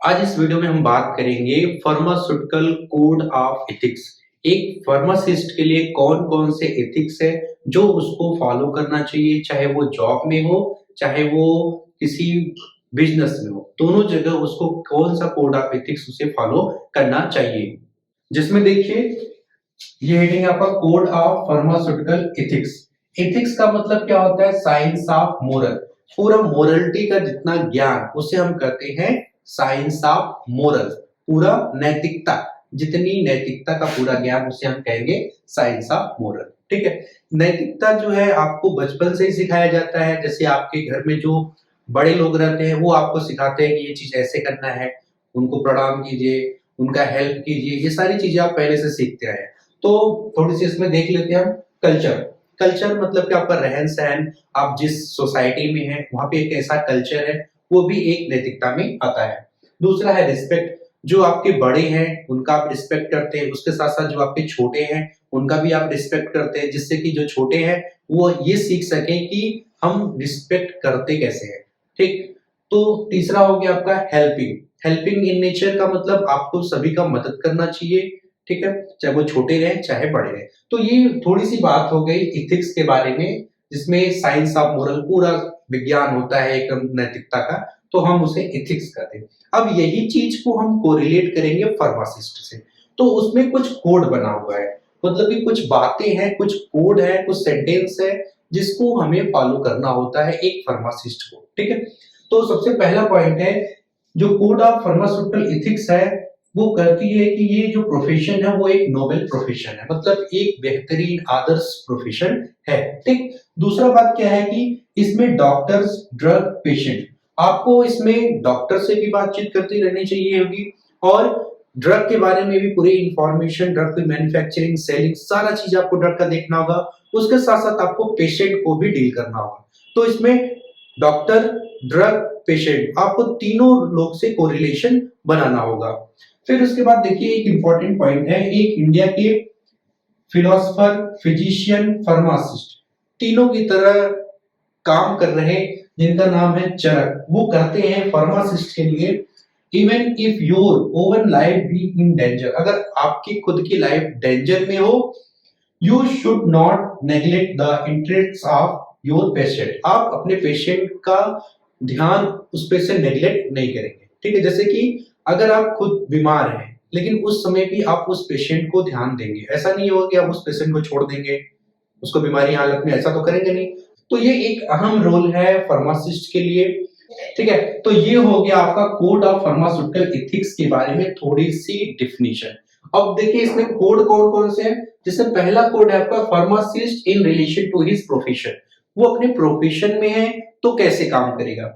आज इस वीडियो में हम बात करेंगे फार्मास्यूटिकल कोड ऑफ एथिक्स। एक फार्मासिस्ट के लिए कौन-कौन से एथिक्स है जो उसको फॉलो करना चाहिए, चाहे वो जॉब में हो, चाहे वो किसी बिजनेस में हो। दोनों जगह उसको कौन-सा कोड ऑफ एथिक्स उसे फॉलो करना चाहिए। जिसमें देखिए ये हेडिंग है आपका code of pharmaceutical ethics. Ethics का मतलब क्या होता है? Science of moral. पूरा मोरलिटी का जितना ज्ञान उसे हम कहते हैं साइंस ऑफ मोरल। पूरा नैतिकता, जितनी नैतिकता का पूरा ज्ञान उसे हम कहेंगे साइंस ऑफ मोरल। ठीक है। नैतिकता जो है आपको बचपन से ही सिखाया जाता है। जैसे आपके घर में जो बड़े लोग रहते हैं वो आपको सिखाते हैं कि ये चीज ऐसे करना है, उनको प्रणाम कीजिए, उनका हेल्प कीजिए। ये सारी चीजें आप पहले से सीखते आए हैं। तो थोड़ी सी इसमें देख लेते हैं हम कल्चर। कल्चर मतलब कि आपका रहन सहन, आप जिस सोसाइटी में हैं वहां पे एक ऐसा कल्चर है, वो भी एक नैतिकता में आता है। दूसरा है रिस्पेक्ट। जो आपके बड़े हैं उनका आप रिस्पेक्ट करते हैं, उसके साथ साथ जो आपके छोटे हैं उनका भी आप रिस्पेक्ट करते हैं, जिससे कि जो छोटे हैं वो ये सीख सकें कि हम रिस्पेक्ट करते कैसे हैं। ठीक। तो तीसरा हो गया आपका हेल्पिंग। हेल्पिंग इन नेचर का मतलब आपको सभी का मदद करना चाहिए। ठीक है, चाहे वो छोटे रहे चाहे बड़े रहे। तो ये थोड़ी सी बात हो गई इथिक्स के बारे में, जिसमें साइंस ऑफ मोरल पूरा विज्ञान होता है एक नैतिकता का, तो हम उसे इथिक्स कहते हैं। अब यही चीज को हम कोरिलेट करेंगे फार्मासिस्ट से, तो उसमें कुछ कोड बना हुआ है। मतलब कि कुछ बातें हैं, कुछ कोड है, कुछ सेंटेंस है जिसको हमें फॉलो करना होता है एक फार्मासिस्ट को। ठीक है। तो सबसे पहला पॉइंट है, जो कोड ऑफ फार्मास्यूटिकल एथिक्स है वो कहती है कि ये जो प्रोफेशन है वो एक नोबेल प्रोफेशन है, मतलब एक बेहतरीन आदर्श प्रोफेशन है। ठीक। दूसरा बात क्या है कि इसमें डॉक्टर्स, ड्रग, पेशेंट, आपको इसमें डॉक्टर से भी बातचीत करती रहनी चाहिए होगी, और ड्रग के बारे में भी पूरी इंफॉर्मेशन, ड्रग की मैन्युफैक्चरिंग, सेलिंग, सारा चीज आपको ड्रग का देखना होगा। उसके साथ साथ आपको पेशेंट को भी डील करना होगा। तो इसमें डॉक्टर, ड्रग, पेशेंट, आपको तीनों लोग से कोरिलेशन बनाना होगा। फिर उसके बाद देखिए एक इंपॉर्टेंट पॉइंट है, एक इंडिया के फिलोसोफर, फिजिशियन, फार्मासिस्ट, तीनों की तरह काम कर रहे जिनका नाम है चरक, वो कहते हैं फार्मासिस्ट के लिए, even if your oven life be in danger, अगर आपकी खुद की लाइफ डेंजर में हो, you should not neglect the interest of your patient, आप अपने पेशेंट का ध्यान उस पे से नेग्लेक्ट नहीं करेंगे। ठीक है। जैसे कि अगर आप खुद बीमार हैं लेकिन उस समय भी आप उस पेशेंट को ध्यान देंगे, ऐसा नहीं होगा कि आप उस पेशेंट को छोड़ देंगे उसको बीमारी हालत में, ऐसा तो करेंगे नहीं। तो ये एक अहम रोल है फार्मासिस्ट के लिए। ठीक है। तो ये हो गया आपका कोड ऑफ फार्मास्यूटिकल एथिक्स के बारे में थोड़ी सी डिफिनीशन। अब देखिए इसमें कोड कौन कौन से हैं। जैसे पहला कोड है आपका pharmacist in relation to his profession, वो अपने प्रोफेशन में है तो कैसे काम करेगा।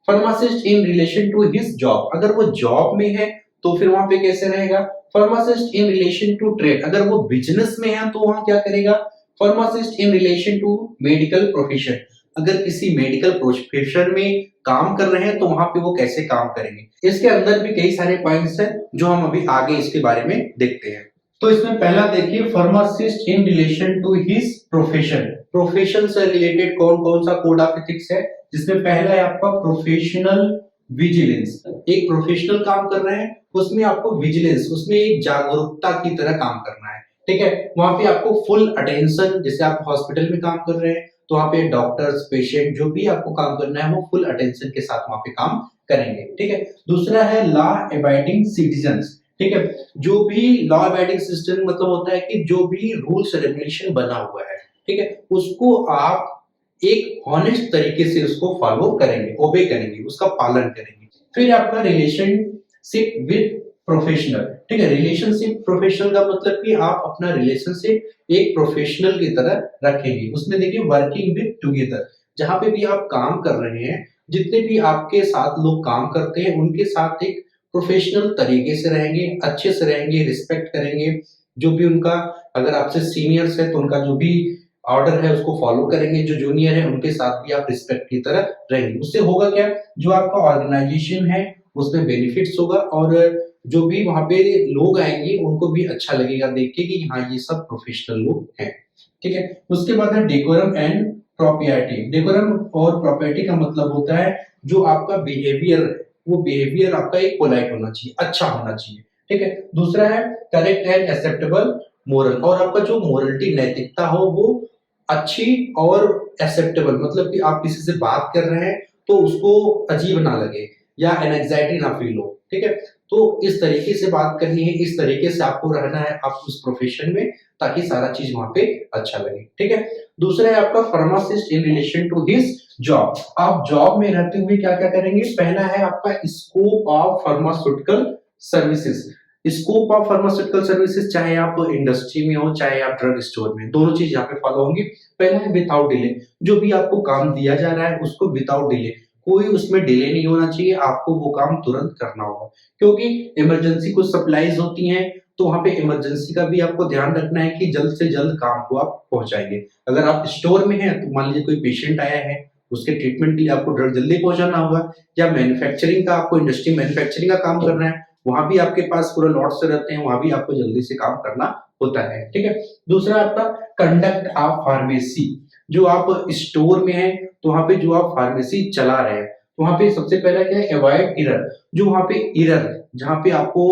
Pharmacist in relation to his job, अगर वो जॉब में है तो फिर वहां पे कैसे रहेगा। Pharmacist in relation to trade, अगर वो बिजनेस में है तो वहां क्या करेगा। Pharmacist in relation to medical profession, अगर किसी मेडिकल प्रोफेशन में काम कर रहे हैं तो वहां पे वो कैसे काम करेंगे। इसके अंदर भी कई सारे पॉइंट्स हैं जो हम अभी आगे इसके बारे में देखते हैं। तो इसमें पहला देखिए, pharmacist in relation to his profession. Profession से रिलेटेड कौन कौन सा कोड ऑफ एथिक्स है, जिसमें पहला है आपका प्रोफेशनल विजिलेंस। एक प्रोफेशनल काम कर रहे हैं उसमें आपको विजिलेंस, उसमें एक जागरूकता की तरह काम करना है। ठीक है। वहां पे आपको फुल अटेंशन, जैसे आप हॉस्पिटल में काम कर रहे हैं तो वहां पे डॉक्टर्स, पेशेंट, जो भी आपको काम करना है वो फुल अटेंशन के साथ वहां पे काम करेंगे। ठीक है। दूसरा है लॉ अबाइडिंग सिटीजन्स। ठीक है। जो भी लॉ अबाइडिंग सिस्टम मतलब होता है कि जो भी रूल्स रेगुलेशन बना हुआ है, ठीक है, उसको आप एक हॉनेस्ट तरीके से उसको फॉलो करेंगे, ओबे करेंगे, उसका पालन करेंगे। फिर आपका रिलेशनशिप विद प्रोफेशनल। ठीक है। रिलेशनशिप प्रोफेशनल का मतलब कि आप अपना रिलेशनशिप एक प्रोफेशनल की तरह रखेंगे। उसमें देखिए वर्किंग विद टुगेदर, जहां पे भी आप काम कर रहे हैं, जितने भी आपके साथ लोग काम करते हैं उनके साथ एक प्रोफेशनल तरीके से रहेंगे, अच्छे से रहेंगे, रिस्पेक्ट करेंगे। जो भी उनका, अगर आपसे सीनियर्स है तो उनका जो भी ऑर्डर है उसको फॉलो करेंगे, जो जूनियर है उनके साथ भी आप रिस्पेक्ट की तरह रहेंगे। उससे होगा क्या, जो आपका ऑर्गेनाइजेशन है उसमें बेनिफिट्स होगा, और जो भी वहां पे लोग आएंगे उनको भी अच्छा लगेगा देख के कि हाँ ये सब प्रोफेशनल लोग हैं। ठीक है। उसके बाद है डेकोरम एंड प्रॉपर्टी। डेकोरम और प्रॉपर्टी का मतलब होता है जो आपका बिहेवियर वो बिहेवियर आपका एक पोलाइट होना चाहिए, अच्छा होना चाहिए, ठीक है। दूसरा है करेक्ट एंड एक्सेप्टेबल मोरल, और आपका जो मोरलिटी नैतिकता हो वो अच्छी और एक्सेप्टेबल, मतलब कि आप किसी से बात कर रहे हैं तो उसको अजीब ना लगे या एंजाइटी ना फील हो, ठीक है। तो इस तरीके से बात करनी है, इस तरीके से आपको रहना है आप उस प्रोफेशन में, ताकि सारा चीज वहां पे अच्छा लगे, ठीक है। दूसरा है आपका pharmacist in relation to his job. आप जॉब में रहते हुए क्या क्या करेंगे? पहला है आपका scope of pharmaceutical services. Scope of pharmaceutical services, चाहे आप इंडस्ट्री में हो चाहे आप ड्रग स्टोर में, दोनों चीज यहाँ पे फॉलो होंगी। पहला है विदाउट डिले, जो भी आपको काम दिया जा रहा है उसको विदाउट डिले, कोई उसमें डिले नहीं होना चाहिए, आपको वो काम तुरंत करना होगा, क्योंकि इमरजेंसी कुछ सप्लाईज होती हैं, तो वहां पे इमरजेंसी का भी आपको ध्यान रखना है कि जल्द से जल्द काम को आप पहुंचाएंगे। अगर आप स्टोर में हैं तो मान लीजिए कोई पेशेंट आया है, उसके ट्रीटमेंट के लिए आपको ड्रग जल्दी पहुंचाना होगा, या मैन्युफैक्चरिंग का आपको इंडस्ट्री मैन्युफैक्चरिंग का काम करना है, वहां भी आपके पास पूरा लॉट से रहते हैं, वहां भी आपको जल्दी से काम करना होता है, ठीक है। दूसरा आपका कंडक्ट ऑफ फार्मेसी, जो आप स्टोर में है तो वहां पे जो आप फार्मेसी चला रहे हैं, तो वहां पे सबसे पहला क्या है? Avoid error. जो वहां पे एरर, जहां पे आपको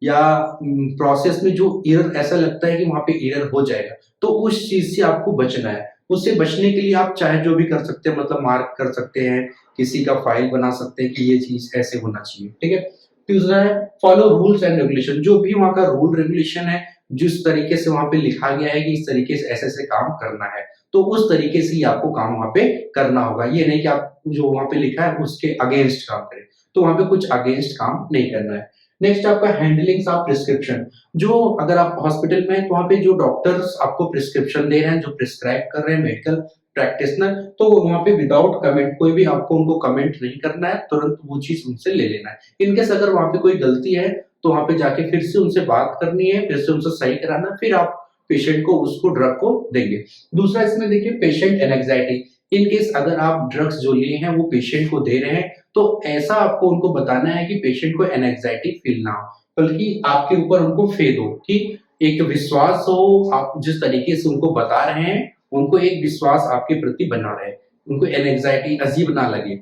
या प्रोसेस में जो एरर ऐसा लगता है कि वहां पे एरर हो जाएगा, तो उस चीज से आपको बचना है। उससे बचने के लिए आप चाहे जो भी कर सकते हैं, मतलब मार्क कर सकते हैं, किसी का फाइल बना सकते हैं कि ये चीज ऐसे होना चाहिए, ठीक है। तीसरा है फॉलो रूल्स एंड रेगुलेशन, जो भी वहां का रूल रेगुलेशन है, जिस तरीके से वहां पे लिखा गया है कि इस तरीके से ऐसे ऐसे काम करना है, तो उस तरीके से ही आपको काम वहां पे करना होगा। ये नहीं कि आप जो वहां पे लिखा है उसके अगेंस्ट काम करें, तो वहां पे कुछ अगेंस्ट काम नहीं करना है। नेक्स्ट आपका हैंडलिंग ऑफ प्रिस्क्रिप्शन, जो अगर आप हॉस्पिटल में हैं तो वहां पे जो डॉक्टर्स आपको प्रिस्क्रिप्शन दे रहे हैं, जो प्रिस्क्राइब कर रहे हैं मेडिकल प्रैक्टिशनर, तो वहां पे विदाउट कमेंट, कोई भी आपको उनको कमेंट नहीं करना है, तुरंत वो चीज उनसे ले लेना है। इनकेस अगर वहां पे कोई गलती है तो वहां पे जाके फिर से उनसे बात करनी है, फिर से उनसे सही कराना, फिर आप पेशेंट को उसको ड्रग को देंगे। दूसरा इसमें देखिए पेशेंट एंजाइटी, इन केस अगर आप ड्रग्स जो लिए हैं वो पेशेंट को दे रहे हैं, तो ऐसा आपको उनको बताना है कि पेशेंट को एंजाइटी फील ना हो, बल्कि आपके ऊपर उनको फेद हो, कि एक विश्वास हो, आप जिस तरीके से उनको बता रहे हैं उनको एक विश्वास आपके प्रति बना रहे, उनको एंजाइटी अजीब ना लगे।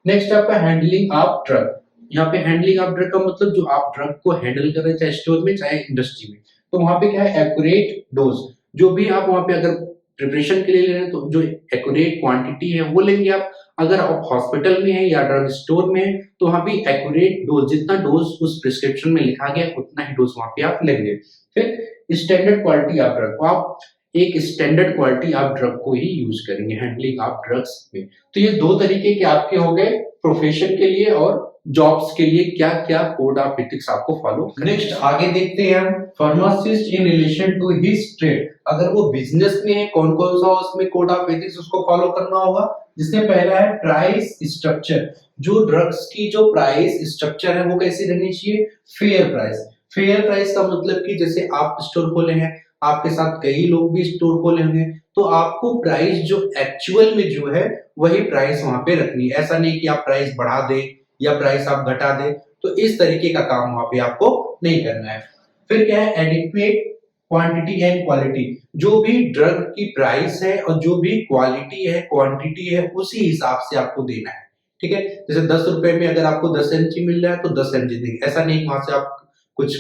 नेक्स्ट आपका हैंडलिंग ऑफ ड्रग। यहाँ पे हैंडलिंग ऑफ ड्रग का मतलब जो आप ड्रग को हैंडल कर रहे हैं, चाहे स्टोर में चाहे इंडस्ट्री में, तो वहां पे क्या है? एक्यूरेट डोज, जो भी आप वहां पे अगर प्रिपरेशन के लिए ले रहे हैं तो जो एक्यूरेट क्वांटिटी है वो लेंगे आप। अगर आप हॉस्पिटल में है या ड्रग स्टोर में है तो वहां पे एक्यूरेट डोज, जितना डोज उस प्रिस्क्रिप्शन में लिखा गया उतना ही डोज वहां पे आप लेंगे। फिर स्टैंडर्ड क्वालिटी ऑफ ड्रग, आप एक स्टैंडर्ड क्वालिटी आप ड्रग को ही यूज करेंगे हैंडलिंग ऑफ ड्रग्स में। तो ये दो तरीके के आपके हो गए प्रोफेशन के लिए और जॉब्स के लिए, क्या क्या कोड ऑफ एथिक्स आपको फॉलो। नेक्स्ट आगे देखते हैं हम pharmacist in relation to his trade. अगर वो बिजनेस में है, कौन कौन सा उसमें कोड ऑफ एथिक्स उसको फॉलो करना होगा, जिसमें पहला है प्राइस स्ट्रक्चर। जो ड्रग्स की जो प्राइस स्ट्रक्चर है वो कैसी रहनी चाहिए? Fair price. फेयर प्राइस का मतलब कि जैसे आप स्टोर खोले हैं, आपके साथ कई लोग भी स्टोर खोले होंगे, तो आपको प्राइस जो एक्चुअल में जो है वही प्राइस वहां पे रखनी है। ऐसा नहीं कि आप प्राइस बढ़ा दें या प्राइस आप घटा दें, तो इस तरीके का काम वहां पे आपको नहीं करना है। फिर क्या है? Adequate quantity and quality. जो भी ड्रग की प्राइस है और जो भी क्वालिटी है, क्वांटिटी है, उसी हिसाब से आपको देना है, ठीक है। जैसे 10 रुपए में अगर आपको 10 mg मिल रहा है तो 10 mg देंगे, ऐसा नहीं वहां से आप कुछ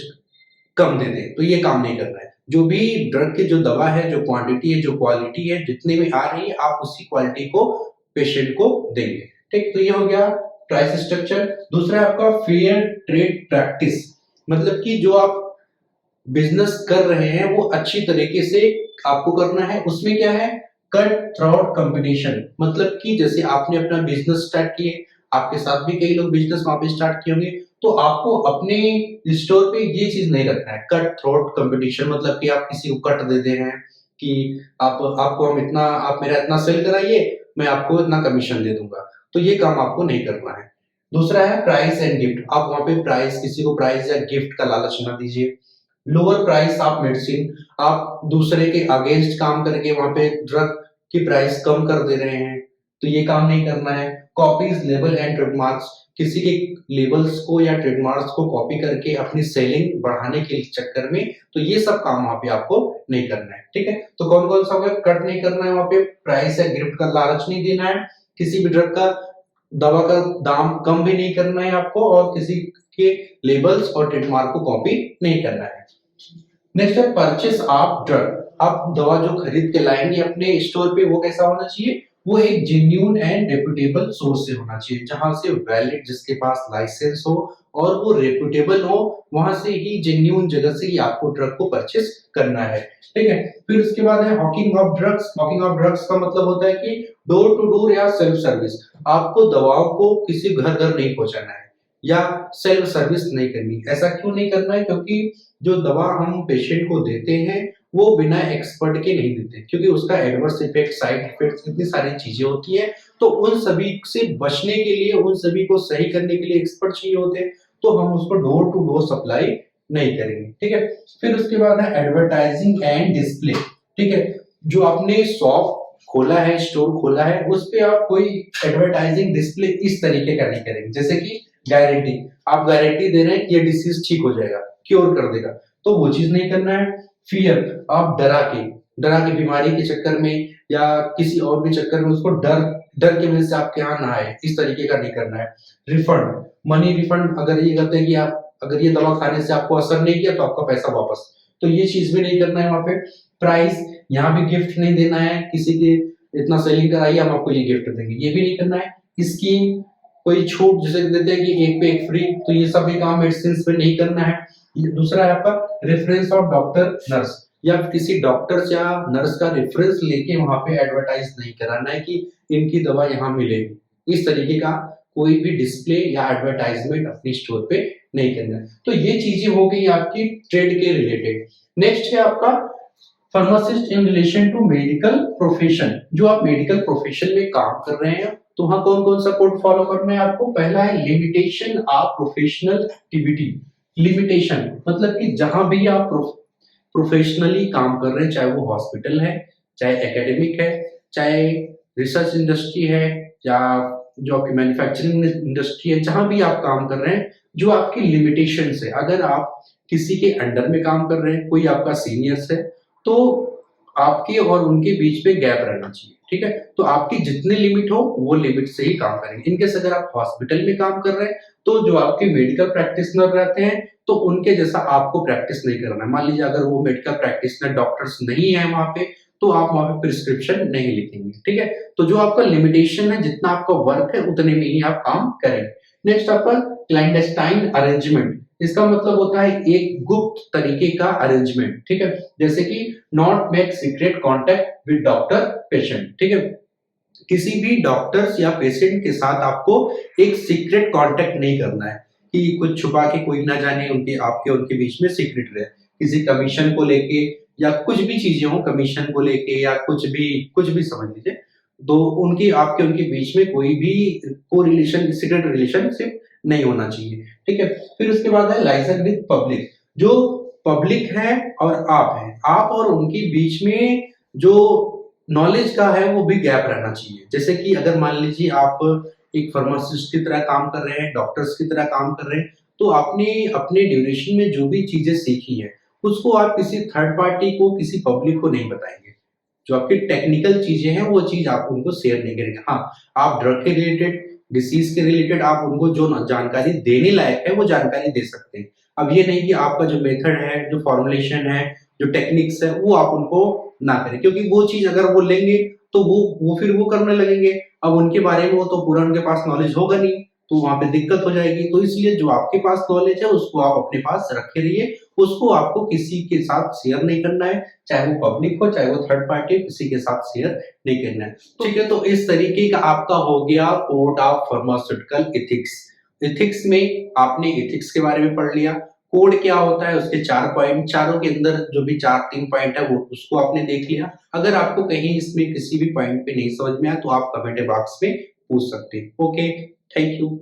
कम दे दें, तो ये काम नहीं करना है। जो भी ड्रग की जो दवा है, जो क्वांटिटी है, जो क्वालिटी है, जितने में आ रही है आप उसी क्वालिटी को पेशेंट को देंगे, ठीक। तो ये हो गया प्राइस स्ट्रक्चर। दूसरा आपका फेयर ट्रेड प्रैक्टिस, मतलब कि जो आप बिजनेस कर रहे हैं वो अच्छी तरीके से आपको करना है। उसमें क्या है? कट थ्रोट कंपटीशन, मतलब कि जैसे आपने अपना बिजनेस स्टार्ट किए, आपके साथ भी कई लोग बिजनेस वहां पे स्टार्ट किए होंगे, तो आपको अपने स्टोर पे ये चीज नहीं रखना है कट थ्रोट कंपटीशन, मतलब कि आप किसी को कट दे दे रहे हैं कि आपको हम इतना, आप मेरा इतना सेल कराइए, मैं आपको इतना कमीशन दे दूंगा, तो ये काम आपको नहीं करना है। दूसरा है प्राइस एंड गिफ्ट। आप वहां पे प्राइस, किसी को प्राइस या गिफ्ट का लालच ना दीजिए। लोअर प्राइस ऑफ मेडिसिन, आप दूसरे के अगेंस्ट काम करके वहां पे ड्रग की प्राइस कम कर दे रहे हैं, तो ये काम नहीं करना है। कॉपीज लेबल एंड ट्रेडमार्क्स, किसी के लेबल्स को या ट्रेडमार्क्स को कॉपी करके अपनी सेलिंग बढ़ाने के चक्कर में, तो ये सब काम वहां पे आपको नहीं करना है, ठीक है। तो कौन कौन सा कट नहीं करना है? वहां पे प्राइस या गिफ्ट का लालच नहीं देना है, किसी भी ड्रग का दवा का दाम कम भी नहीं करना है आपको और किसी के लेबल्स और ट्रेडमार्क को कॉपी नहीं करना है। नेक्स्ट है परचेस ऑफ ड्रग। आप दवा जो खरीद के लाएंगे अपने स्टोर पे वो कैसा होना चाहिए, वो एक जेन्युइन एंड रेपुटेबल सोर्स से होना चाहिए, जहां से वैलिड, जिसके पास लाइसेंस हो और वो रेपुटेबल हो, वहां से ही जेन्युइन जगह से ही आपको ड्रग को परचेस करना है। ठीक है, फिर उसके बाद है Hawking of drugs. Hawking of drugs का मतलब होता है कि डोर टू डोर या सेल्फ सर्विस। आपको दवाओं को किसी घर घर नहीं पहुंचाना है या सेल्फ सर्विस नहीं करनी। ऐसा क्यों नहीं करना है, क्योंकि जो दवा हम पेशेंट को देते हैं वो बिना एक्सपर्ट के नहीं देते, क्योंकि उसका एडवर्स इफेक्ट, साइड इफेक्ट्स, इतनी सारी चीजें होती है। तो उन सभी से बचने के लिए, उन सभी को सही करने के लिए एक्सपर्ट चाहिए होते हैं, तो हम उसको डोर टू डोर सप्लाई नहीं करेंगे। ठीक है, फिर उसके बाद है एडवर्टाइजिंग एंड डिस्प्ले। ठीक है, जो आपने शॉप खोला है, स्टोर खोला है, उस पे आप कोई एडवर्टाइजिंग डिस्प्ले इस तरीके का नहीं करेंगे, जैसे कि गारंटी, आप गारंटी दे रहे हैं कि ये डिसीज ठीक हो जाएगा, क्योर कर देगा, तो वो चीज नहीं करना है। फियर, आप डरा के बीमारी के चक्कर में या किसी और भी चक्कर में उसको डर डर की वजह से आपके यहाँ ना आए, इस तरीके का नहीं करना है। रिफंड, मनी रिफंड, अगर ये कहते हैं कि आप अगर ये दवा खाने से आपको असर नहीं किया तो आपका पैसा वापस, तो ये चीज भी नहीं करना है वहां पे। प्राइस, यहाँ भी गिफ्ट नहीं देना है, किसी के इतना सेलिंग कराइए हम आपको ये गिफ्ट देंगे, ये भी नहीं करना है। स्कीम, कोई छूट जैसे देते हैं कि एक पे एक फ्री, तो ये सब भी काम मेडिसिन पे नहीं करना है। दूसरा है आपका रेफरेंस ऑफ डॉक्टर नर्स, या किसी डॉक्टर या नर्स का रेफरेंस लेके वहां पे एडवर्टाइज नहीं कराना है कि इनकी दवा यहाँ मिलेगी। इस तरीके का कोई भी डिस्प्ले या एडवर्टाइजमेंट अपने स्टोर पे नहीं करना है। तो ये चीजें हो गई आपकी ट्रेड के रिलेटेड। नेक्स्ट है आपका pharmacist in relation to medical profession. जो आप मेडिकल प्रोफेशन में काम कर रहे हैं तो वहां कौन कौन सा कोड फॉलो करना है आपको। पहला है limitation of professional activity. Limitation मतलब कि जहां भी आप प्रोफेशनली काम कर रहे हैं, चाहे वो हॉस्पिटल है, चाहे एकेडमिक है, चाहे रिसर्च इंडस्ट्री है, या जो आपकी मैन्युफैक्चरिंग इंडस्ट्री है, जहां भी आप काम कर रहे हैं, जो आपकी लिमिटेशन है, अगर आप किसी के अंडर में काम कर रहे हैं, कोई आपका सीनियर्स है, तो आपके और उनके बीच में गैप रहना चाहिए। ठीक है, तो आपकी जितने लिमिट हो वो लिमिट से ही काम करेंगे। इनकेस अगर आप हॉस्पिटल में काम कर रहे हैं तो जो आपके मेडिकल प्रैक्टिशनर रहते हैं तो उनके जैसा आपको प्रैक्टिस नहीं करना है। मान लीजिए अगर वो मेडिकल प्रैक्टिशनर डॉक्टर्स नहीं है वहां पे, तो आप वहां पे प्रिस्क्रिप्शन नहीं लिखेंगे। ठीक है, तो जो आपका लिमिटेशन है, जितना आपका वर्क है उतने में ही आप काम करेंगे। नेक्स्ट आपका क्लैंडस्टाइन अरेंजमेंट। इसका मतलब होता है एक गुप्त तरीके का अरेंजमेंट। ठीक है, जैसे कि not make secret contact with doctor patient. ठीक है, किसी भी डॉक्टर्स या पेशेंट के साथ आपको एक सीक्रेट कांटेक्ट नहीं करना है कि कुछ छुपा के कोई ना जाने, उनके आपके उनके बीच में सीक्रेट रहे। किसी कमीशन को लेके या कुछ भी चीजें हो, कमीशन को लेके या कुछ भी समझ लीजिए, तो उनकी आपके उनके बीच में कोई भी को रिलेशन, सीक्रेट रिलेशनशिप नहीं होना चाहिए। ठीक है, फिर उसके बाद है लाइसेंस विद पब्लिक। जो पब्लिक है और आप हैं, आप और उनके बीच में जो नॉलेज का है वो भी गैप रहना चाहिए। जैसे कि अगर मान लीजिए आप एक फार्मासिस्ट की तरह काम कर रहे हैं, डॉक्टर्स की तरह काम कर रहे हैं, तो आपने अपने ड्यूरेशन में जो भी चीजें सीखी है उसको आप किसी थर्ड पार्टी को, किसी पब्लिक को नहीं बताएंगे। जो आपकी टेक्निकल चीजें हैं वो चीज आप उनको शेयर नहीं करेंगे। हाँ, आप ड्रग के रिलेटेड, डिसीज के रिलेटेड आप उनको जो जानकारी देने लायक है वो जानकारी दे सकते हैं। अब ये नहीं कि आपका जो मेथड है, जो फॉर्मुलेशन है, जो टेक्निक्स है, वो आप उनको ना करें, क्योंकि वो चीज अगर वो लेंगे तो वो फिर वो करने लगेंगे। अब उनके बारे में वो तो पूरा उनके पास नॉलेज होगा नहीं, तो वहां पे दिक्कत हो जाएगी। तो इसलिए जो आपके पास नॉलेज है उसको आप अपने पास रखे रहिए, उसको आपको किसी के साथ शेयर नहीं करना है, चाहे वो पब्लिक हो चाहे वो थर्ड पार्टी हो, किसी के साथ शेयर नहीं करना है। ठीक है, तो इस तरीके का आपका हो गया code of pharmaceutical ethics. Ethics में आपने एथिक्स के बारे में पढ़ लिया, कोड क्या होता है, उसके 4 पॉइंट, चारों के अंदर जो भी 4-3 पॉइंट है वो उसको आपने देख लिया। अगर आपको कहीं इसमें किसी भी पॉइंट पे नहीं समझ में आया तो आप कमेंट बॉक्स में पूछ सकते हैं। Okay, thank you.